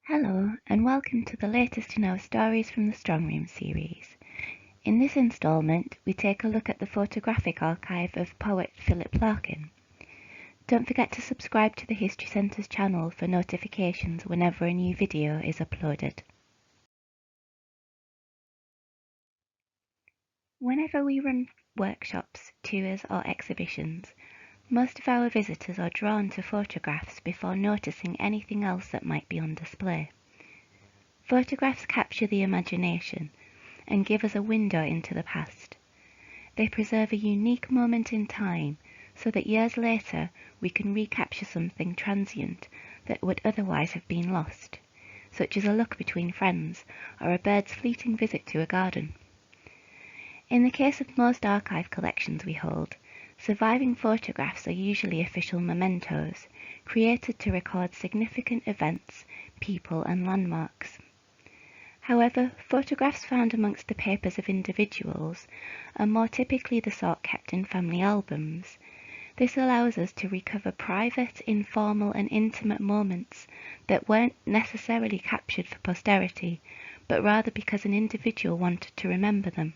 Hello, and welcome to the latest in our Stories from the Strongrooms series. In this instalment, we take a look at the photographic archive of poet Philip Larkin. Don't forget to subscribe to the History Centre's channel for notifications whenever a new video is uploaded. Whenever we run workshops, tours or exhibitions, most of our visitors are drawn to photographs before noticing anything else that might be on display. Photographs capture the imagination and give us a window into the past. They preserve a unique moment in time so that years later we can recapture something transient that would otherwise have been lost, such as a look between friends or a bird's fleeting visit to a garden. In the case of most archive collections we hold, surviving photographs are usually official mementos, created to record significant events, people and landmarks. However, photographs found amongst the papers of individuals are more typically the sort kept in family albums. This allows us to recover private, informal and intimate moments that weren't necessarily captured for posterity, but rather because an individual wanted to remember them.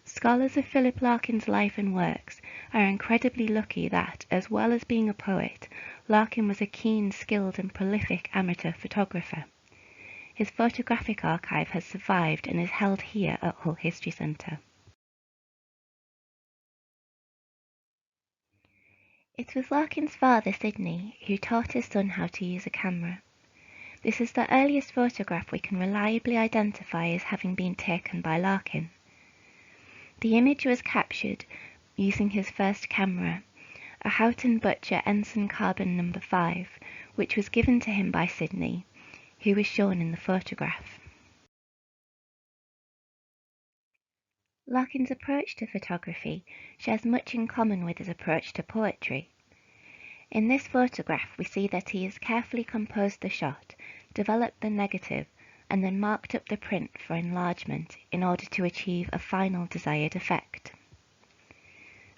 Scholars of Philip Larkin's life and works are incredibly lucky that, as well as being a poet, Larkin was a keen, skilled and prolific amateur photographer. His photographic archive has survived and is held here at Hull History Centre. It was Larkin's father, Sidney, who taught his son how to use a camera. This is the earliest photograph we can reliably identify as having been taken by Larkin. The image was captured using his first camera, a Houghton Butcher Ensign Carbon No. 5, which was given to him by Sidney, who was shown in the photograph. Larkin's approach to photography shares much in common with his approach to poetry. In this photograph we see that he has carefully composed the shot, developed the negative, and then marked up the print for enlargement in order to achieve a final desired effect.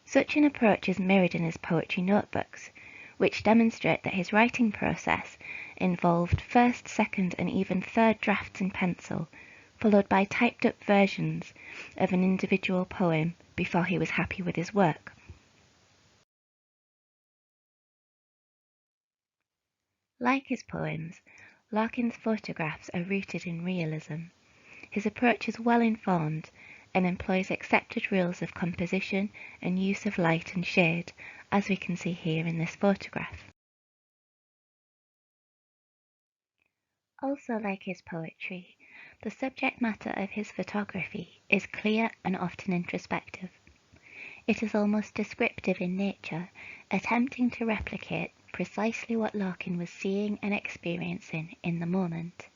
Such an approach is mirrored in his poetry notebooks, which demonstrate that his writing process involved first, second and even third drafts in pencil, followed by typed up versions of an individual poem before he was happy with his work. Like his poems, Larkin's photographs are rooted in realism. His approach is well informed and employs accepted rules of composition and use of light and shade, as we can see here in this photograph. Also like his poetry, the subject matter of his photography is clear and often introspective. It is almost descriptive in nature, attempting to replicate precisely what Larkin was seeing and experiencing in the moment.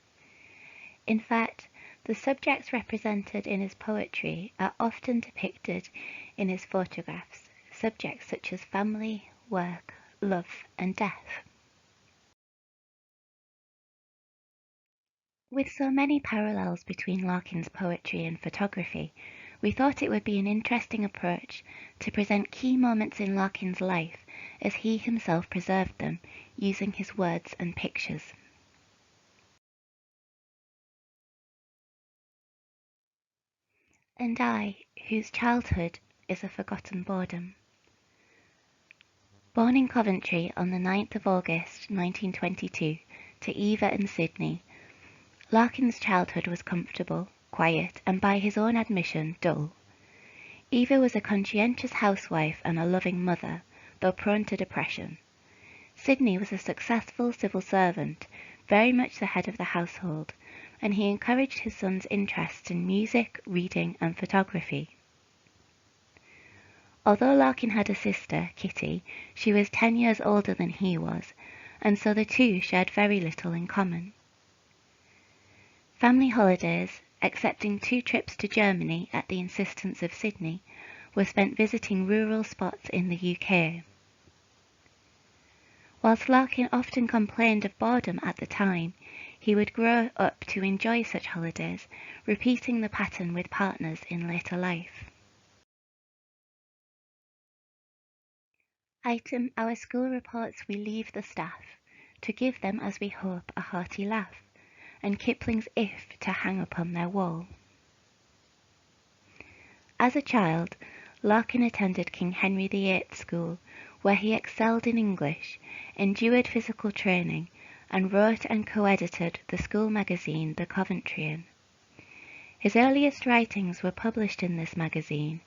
In fact, the subjects represented in his poetry are often depicted in his photographs, subjects such as family, work, love, and death. With so many parallels between Larkin's poetry and photography, we thought it would be an interesting approach to present key moments in Larkin's life as he himself preserved them, using his words and pictures. And I, whose childhood is a forgotten boredom. Born in Coventry on the 9th of August 1922 to Eva and Sidney, Larkin's childhood was comfortable, quiet, and by his own admission, dull. Eva was a conscientious housewife and a loving mother, though prone to depression. Sidney was a successful civil servant, very much the head of the household, and he encouraged his son's interests in music, reading, and photography. Although Larkin had a sister, Kitty, she was 10 years older than he was, and so the two shared very little in common. Family holidays, excepting 2 trips to Germany at the insistence of Sidney, were spent visiting rural spots in the UK. Whilst Larkin often complained of boredom at the time, he would grow up to enjoy such holidays, repeating the pattern with partners in later life. Item: our school reports we leave the staff. to give them, as we hope, a hearty laugh, and Kipling's If to hang upon their wall. As a child, Larkin attended King Henry VIII School, where he excelled in English, endured physical training, and wrote and co-edited the school magazine The Coventryman. His earliest writings were published in this magazine,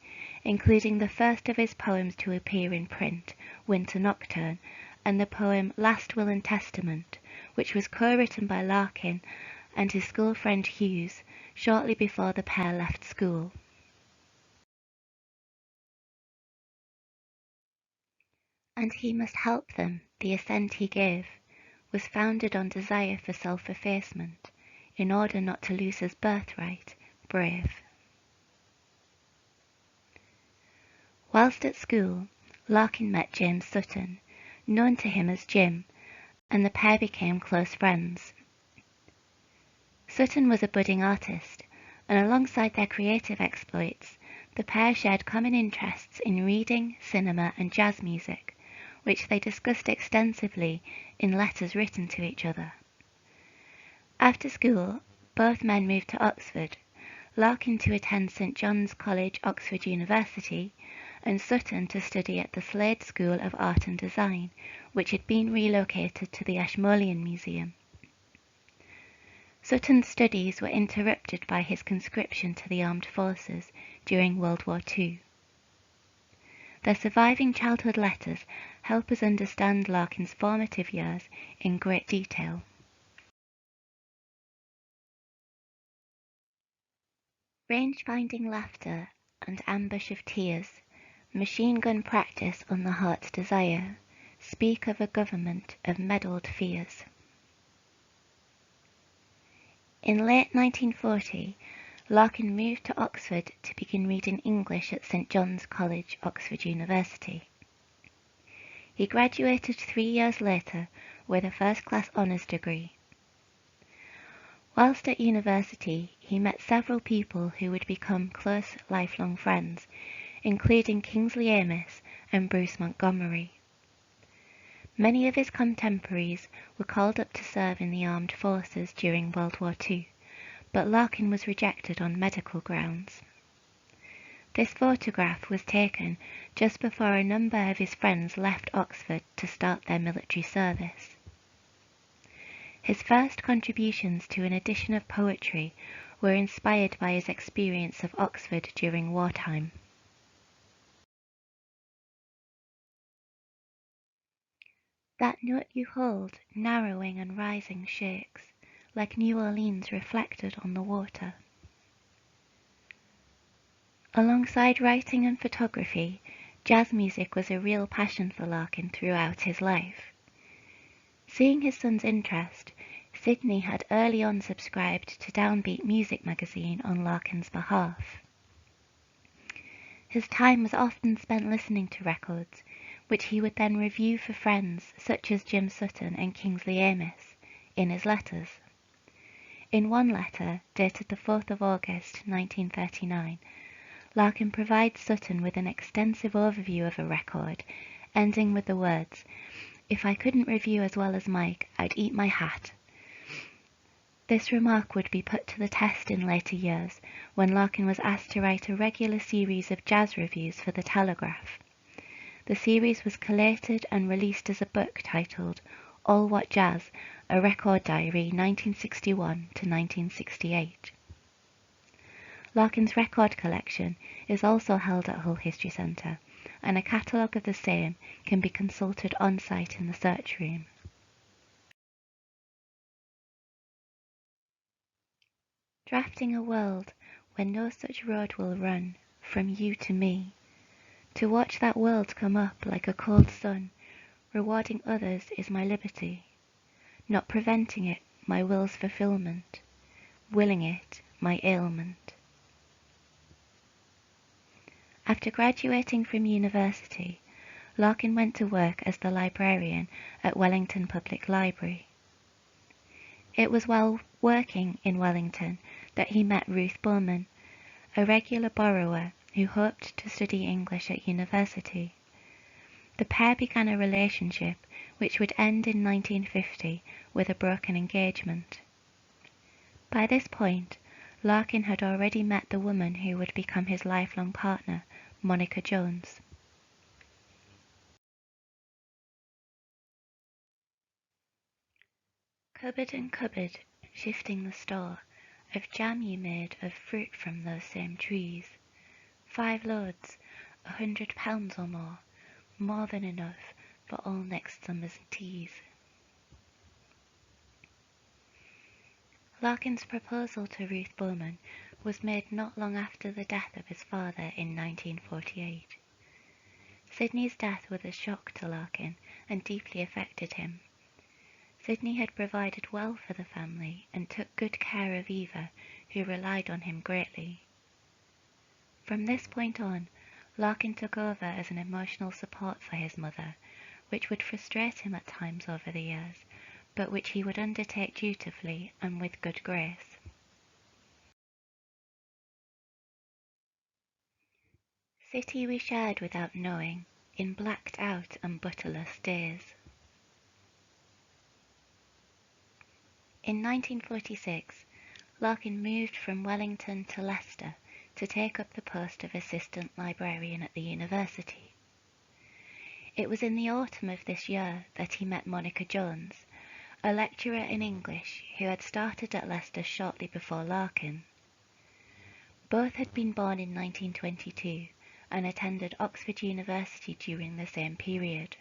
including the first of his poems to appear in print, Winter Nocturne, and the poem Last Will and Testament, which was co-written by Larkin and his school friend Hughes shortly before the pair left school. And he must help them, the assent he gave, was founded on desire for self-effacement, in order not to lose his birthright, brave. Whilst at school, Larkin met James Sutton, known to him as Jim, and the pair became close friends. Sutton was a budding artist, and alongside their creative exploits, the pair shared common interests in reading, cinema, and jazz music, which they discussed extensively in letters written to each other. After school, both men moved to Oxford, Larkin to attend St John's College, Oxford University, and Sutton to study at the Slade School of Art and Design, which had been relocated to the Ashmolean Museum. Sutton's studies were interrupted by his conscription to the armed forces during World War II. Their surviving childhood letters help us understand Larkin's formative years in great detail. Range-finding laughter and ambush of tears, machine gun practice on the heart's desire, speak of a government of meddled fears. In late 1940, Larkin moved to Oxford to begin reading English at St John's College, Oxford University. He graduated 3 years later with a first-class honours degree. Whilst at university, he met several people who would become close lifelong friends, including Kingsley Amis and Bruce Montgomery. Many of his contemporaries were called up to serve in the armed forces during World War II, but Larkin was rejected on medical grounds. This photograph was taken just before a number of his friends left Oxford to start their military service. His first contributions to an edition of poetry were inspired by his experience of Oxford during wartime. That note you hold, narrowing and rising, shakes, like New Orleans reflected on the water. Alongside writing and photography, jazz music was a real passion for Larkin throughout his life. Seeing his son's interest, Sidney had early on subscribed to Downbeat Music magazine on Larkin's behalf. His time was often spent listening to records, which he would then review for friends such as Jim Sutton and Kingsley Amis, in his letters. In one letter, dated the 4th of August 1939, Larkin provides Sutton with an extensive overview of a record, ending with the words, "If I couldn't review as well as Mike, I'd eat my hat." This remark would be put to the test in later years, when Larkin was asked to write a regular series of jazz reviews for the Telegraph. The series was collated and released as a book titled All What Jazz, A Record Diary 1961 to 1968. Larkin's record collection is also held at Hull History Centre, and a catalogue of the same can be consulted on-site in the search room. Drafting a world where no such road will run, from you to me, to watch that world come up like a cold sun, rewarding others is my liberty, not preventing it my will's fulfilment, willing it my ailment. After graduating from university, Larkin went to work as the librarian at Wellington Public Library. It was while working in Wellington that he met Ruth Bowman, a regular borrower who hoped to study English at university. The pair began a relationship which would end in 1950 with a broken engagement. By this point, Larkin had already met the woman who would become his lifelong partner, Monica Jones. Cupboard and cupboard, shifting the store, of jam you made of fruit from those same trees. 5 loads, 100 pounds or more than enough for all next summer's teas. Larkin's proposal to Ruth Bowman was made not long after the death of his father in 1948. Sydney's death was a shock to Larkin and deeply affected him. Sydney had provided well for the family and took good care of Eva, who relied on him greatly. From this point on, Larkin took over as an emotional support for his mother, which would frustrate him at times over the years, but which he would undertake dutifully and with good grace. City we shared without knowing, in blacked out and butterless days. In 1946, Larkin moved from Wellington to Leicester to take up the post of assistant librarian at the university. It was in the autumn of this year that he met Monica Jones, a lecturer in English who had started at Leicester shortly before Larkin. Both had been born in 1922 and attended Oxford University during the same period.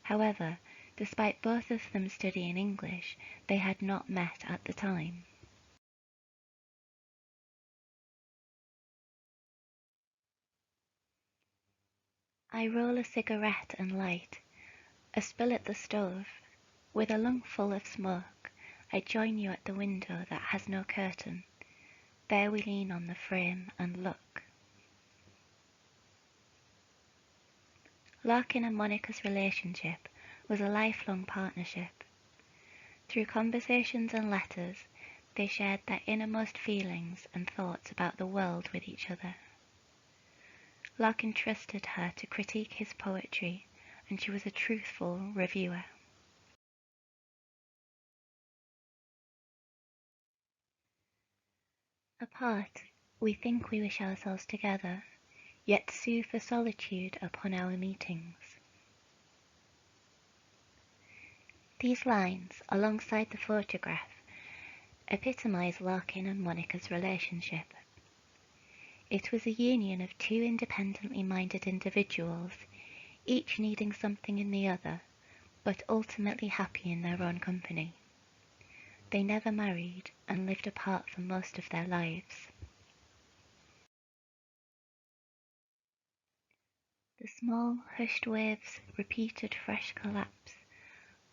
However, despite both of them studying English, they had not met at the time. I roll a cigarette and light, a spill at the stove. With a lungful of smoke, I join you at the window that has no curtain. There we lean on the frame and look. Larkin and Monica's relationship was a lifelong partnership. Through conversations and letters, they shared their innermost feelings and thoughts about the world with each other. Larkin trusted her to critique his poetry, and she was a truthful reviewer. Apart, we think we wish ourselves together, yet sue for solitude upon our meetings. These lines, alongside the photograph, epitomise Larkin and Monica's relationship. It was a union of two independently minded individuals, each needing something in the other, but ultimately happy in their own company. They never married and lived apart for most of their lives. The small, hushed waves repeated fresh collapse,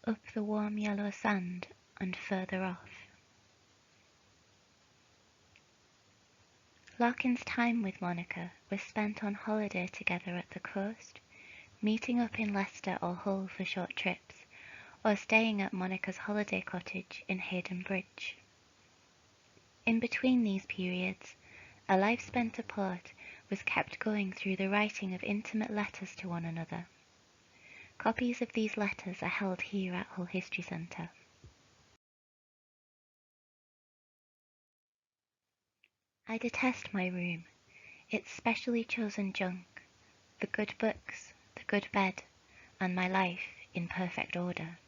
up the warm yellow sand and further off. Larkin's time with Monica was spent on holiday together at the coast, meeting up in Leicester or Hull for short trips, or staying at Monica's holiday cottage in Haydon Bridge. In between these periods, a life spent apart was kept going through the writing of intimate letters to one another. Copies of these letters are held here at Hull History Centre. I detest my room, its specially chosen junk, the good books, the good bed, and my life in perfect order.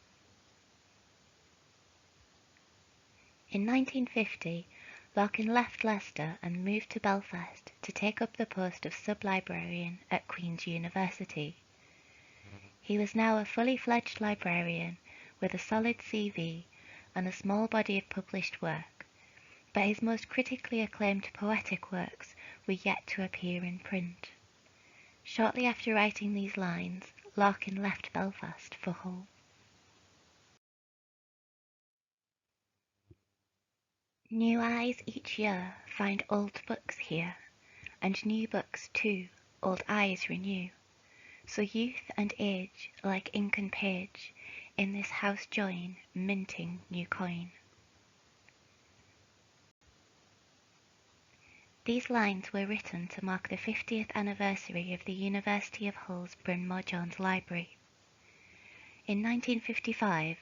In 1950, Larkin left Leicester and moved to Belfast to take up the post of sub-librarian at Queen's University. He was now a fully fledged librarian with a solid CV and a small body of published work, but his most critically acclaimed poetic works were yet to appear in print. Shortly after writing these lines, Larkin left Belfast for Hull. New eyes each year find old books here, and new books too old eyes renew. So youth and age, like ink and page, in this house join, minting new coin. These lines were written to mark the 50th anniversary of the University of Hull's Bryn Mawr Jones Library. In 1955,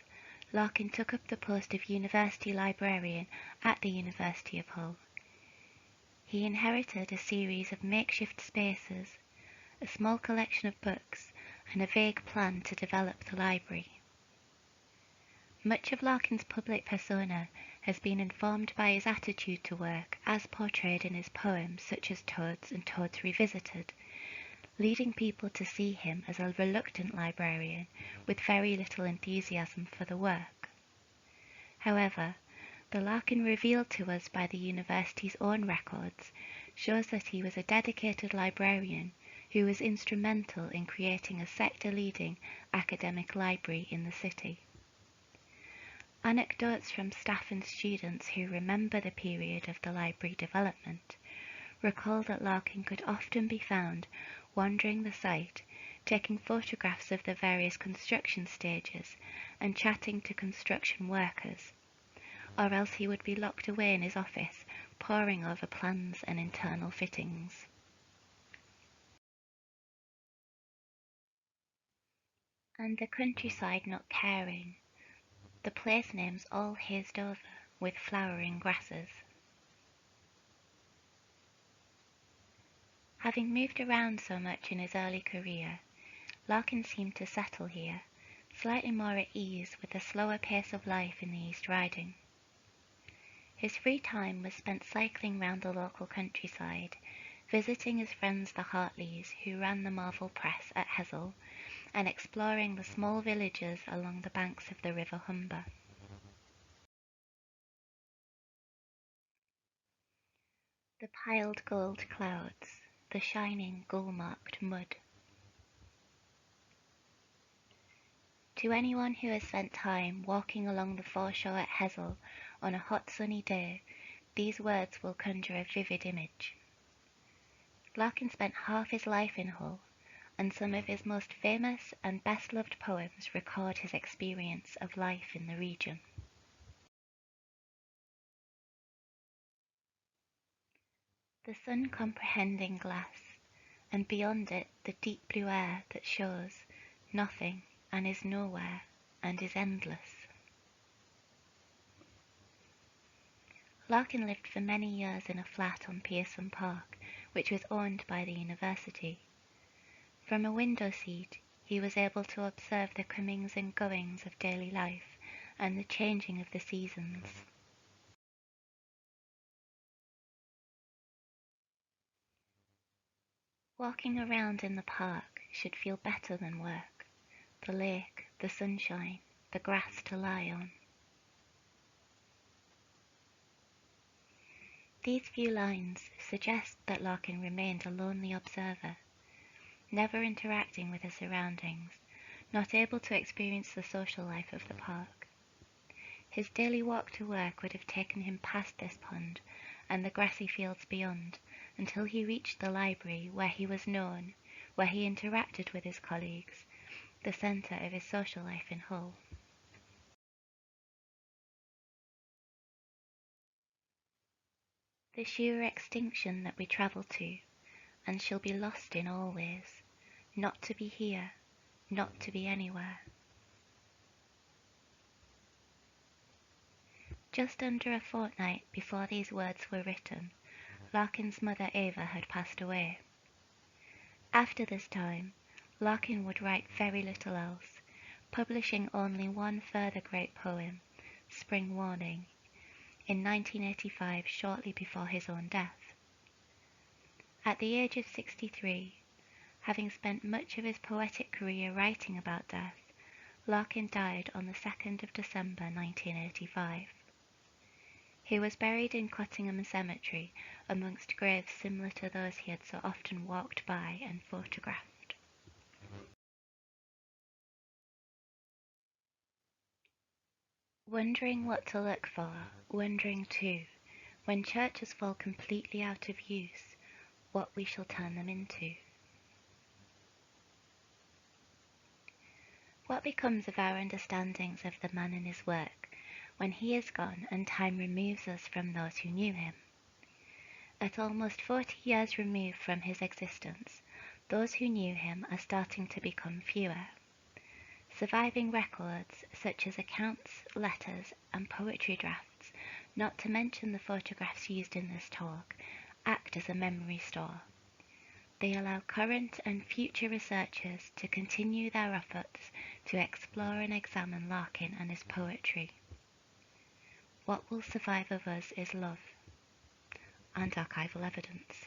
Larkin took up the post of University Librarian at the University of Hull. He inherited a series of makeshift spaces, a small collection of books, and a vague plan to develop the library. Much of Larkin's public persona has been informed by his attitude to work as portrayed in his poems such as Toads and Toads Revisited, leading people to see him as a reluctant librarian with very little enthusiasm for the work. However, the Larkin revealed to us by the university's own records shows that he was a dedicated librarian who was instrumental in creating a sector-leading academic library in the city. Anecdotes from staff and students who remember the period of the library development recall that Larkin could often be found wandering the site, taking photographs of the various construction stages and chatting to construction workers, or else he would be locked away in his office, poring over plans and internal fittings. And the countryside not caring, the place names all hazed over with flowering grasses. Having moved around so much in his early career, Larkin seemed to settle here, slightly more at ease with the slower pace of life in the East Riding. His free time was spent cycling round the local countryside, visiting his friends the Hartleys, who ran the Marvel Press at Hessel, and exploring the small villages along the banks of the River Humber. The piled gold clouds, the shining gull-marked mud. To anyone who has spent time walking along the foreshore at Hessel on a hot sunny day, these words will conjure a vivid image. Larkin spent half his life in Hull, and some of his most famous and best-loved poems record his experience of life in the region. The sun-comprehending glass, and beyond it the deep blue air that shows nothing and is nowhere and is endless. Larkin lived for many years in a flat on Pearson Park, which was owned by the university. From a window seat, he was able to observe the comings and goings of daily life and the changing of the seasons. Walking around in the park should feel better than work. The lake, the sunshine, the grass to lie on. These few lines suggest that Larkin remained a lonely observer, never interacting with his surroundings, not able to experience the social life of the park. His daily walk to work would have taken him past this pond and the grassy fields beyond, until he reached the library where he was known, where he interacted with his colleagues, the centre of his social life in Hull. The sure extinction that we travel to, and shall be lost in always, not to be here, not to be anywhere. Just under a fortnight before these words were written, Larkin's mother Ava had passed away. After this time, Larkin would write very little else, publishing only one further great poem, Spring Warning, in 1985, shortly before his own death. At the age of 63, having spent much of his poetic career writing about death, Larkin died on the 2nd of December 1985. He was buried in Cottingham Cemetery amongst graves similar to those he had so often walked by and photographed. Wondering what to look for, wondering too, when churches fall completely out of use, what we shall turn them into. What becomes of our understandings of the man and his work when he is gone and time removes us from those who knew him? At almost 40 years removed from his existence, those who knew him are starting to become fewer. Surviving records, such as accounts, letters, and poetry drafts, not to mention the photographs used in this talk, act as a memory store. They allow current and future researchers to continue their efforts to explore and examine Larkin and his poetry. What will survive of us is love and archival evidence.